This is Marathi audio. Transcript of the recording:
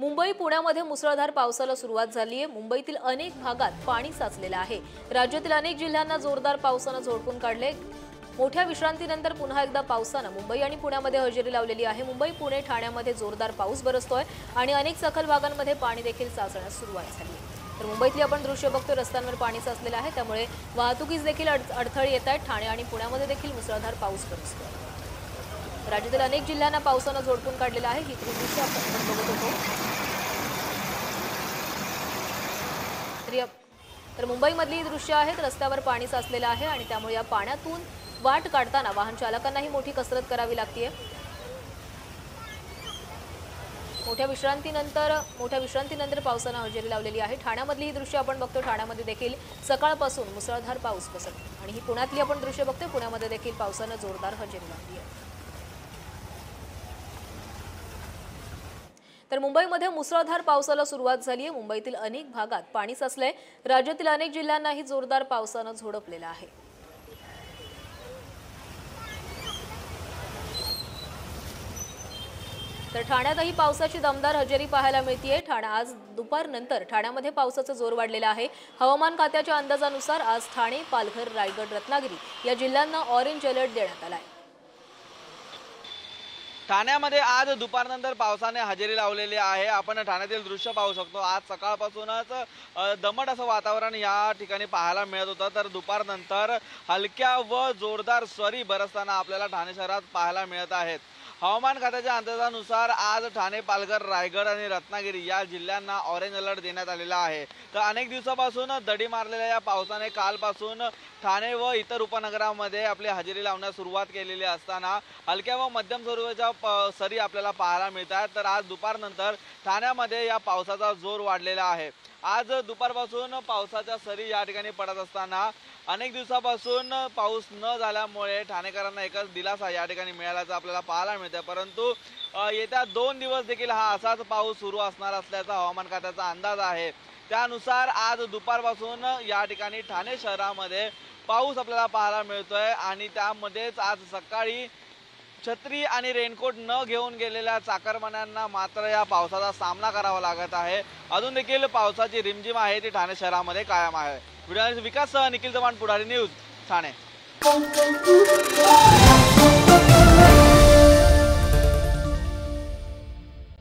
मुंबई पुण्यामध्ये मुसळधार पावसाला सुरुवात झाली आहे। मुंबईतील अनेक भागात पाणी साचलेलं आहे। राज्यातील अनेक जिल्ह्यांना जोरदार पावसानं झोडपून काढले। मोठ्या विश्रांतीनंतर पुन्हा एकदा पावसानं मुंबई आणि पुण्यामध्ये हजेरी लावलेली आहे। मुंबई पुणे ठाण्यामध्ये जोरदार पाऊस बरसतोय आणि अनेक सखल भागांमध्ये पाणी देखील साचण्यास सुरुवात झाली आहे। तर मुंबईतली आपण दृश्य बघतोय, रस्त्यांवर पाणी साचलेलं आहे, त्यामुळे वाहतुकीस देखील अडथळे येत आहेत। ठाणे आणि पुण्यामध्ये देखील मुसळधार पाऊस बरसतोय। राज्यातील अनेक जिल्ह्यांना पावसानं झोडपून काढलेलं आहे। ही दृश्य आपण बघत होतो। तर मुंबईमधली दृश्य आहेत, रस्त्यावर पाणी साचलेलं आहे आणि त्यामुळे या पाण्यातून वाट काढताना वाहन चालकांनाही मोठी कसरत करावी लागते। मोठ्या विश्रांतीनंतर पावसानं हजेरी लावलेली आहे। ठाण्यामधली ही दृश्य आपण बघतो। ठाण्यामध्ये देखील सकाळपासून मुसळधार पाऊस बसत आणि ही पुण्यातली आपण दृश्य बघतोय। पुण्यामध्ये देखील पावसानं जोरदार हजेरी लावली आहे। तर मुंबईमध्ये मुसळधार पावसाला सुरुवात झाली आहे। मुंबईतील अनेक भागात पाणी साचलंय। राज्यातील अनेक जिल्ह्यांनाही जोरदार पावसानं झोडपलेलं आहे। तर ठाण्यातही पावसाची दमदार हजेरी पाहायला मिळतेय। आज दुपारनंतर ठाण्यामध्ये पावसाचा जोर वाढलेला आहे। हवामान खात्याच्या अंदाजानुसार आज ठाणे, पालघर, रायगड, रत्नागिरी या जिल्ह्यांना ऑरेंज अलर्ट देण्यात आलाय। ठाण्यामध्ये आज दुपारनंतर पावसाने हजेरी लावलेली आहे। आपण ठाण्यातील दृश्य पाहू शकतो। आज सकाळपासूनच दमट असं वातावरण या ठिकाणी पाहायला मिळत होतं। तर दुपारनंतर हलक्या व जोरदार सरी बरसताना आपल्याला ठाणे शहरात पाहायला मिळत आहेत। हवामान खात्याच्या अंदाजानुसार आज ठाणे, पालघर, रायगड आणि रत्नागिरी या जिल्ह्यांना ऑरेंज अलर्ट देण्यात आलेला आहे। तर अनेक दिवसापासून दडी मारलेल्या या पावसाने कालपासून ठाणे व इतर उपनगरांमध्ये आपली हजेरी लावण्यास सुरुवात केलेली असताना हलक्या व मध्यम स्वरूपाच्या सरी आपल्याला पाहायला मिळतात। तर आज दुपारनंतर ठाण्यामध्ये या पावसाचा जोर वाढलेला आहे। आज दुपारपासून पावसाच्या सरी या ठिकाणी पडत असताना अनेक दिवसापासून पाऊस न झाल्यामुळे ठाणेकरांना एकच दिलासा या ठिकाणी मिळाल्याचं आपल्याला पाहायला मिळतं। परंतु येत्या 2 दिवस देखील हा असाच पाऊस सुरू असणार असल्याचा हवामान खात्याचा अंदाज आहे। त्यानुसार आज दुपारपासून या ठिकाणी ठाणे शहरामध्ये पाऊस आपल्याला पाहायला मिळतोय आणि त्यामध्येच आज सकाळी छत्री आणि रेनकोट न घेऊन गेलेल्या चाकरमान्यांना मात्र या पावसाचा सामना करावा लागत आहे। अजून देखील पावसाची रिमझिम आहे ती ठाणे शहरामध्ये कायम आहे। व्हिडिओ विकास निखिल चव्हाण, पुढारी न्यूज, ठाणे।